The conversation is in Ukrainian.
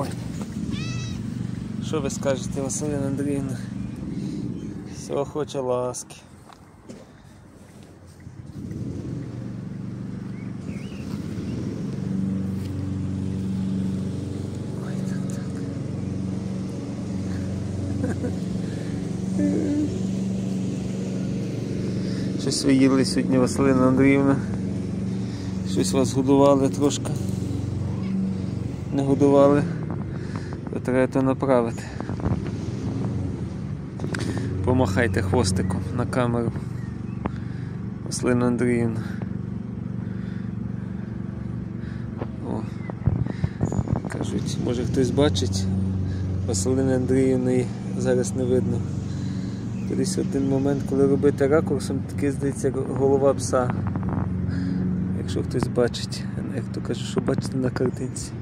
Ой. Що ви скажете, Василина Андріївна? Всього хоче ласки. Ой, так. Щось ви їли сьогодні, Василина Андріївна? Щось вас годували трошки? Не годували? То треба то направити. Помахайте хвостиком на камеру, Василина Андріївна. О, кажуть, може хтось бачить, Василини Андріївни зараз не видно. Колись один момент, коли робити ракурсом, такий, здається, голова пса. Якщо хтось бачить, як то кажуть, що бачите на картинці.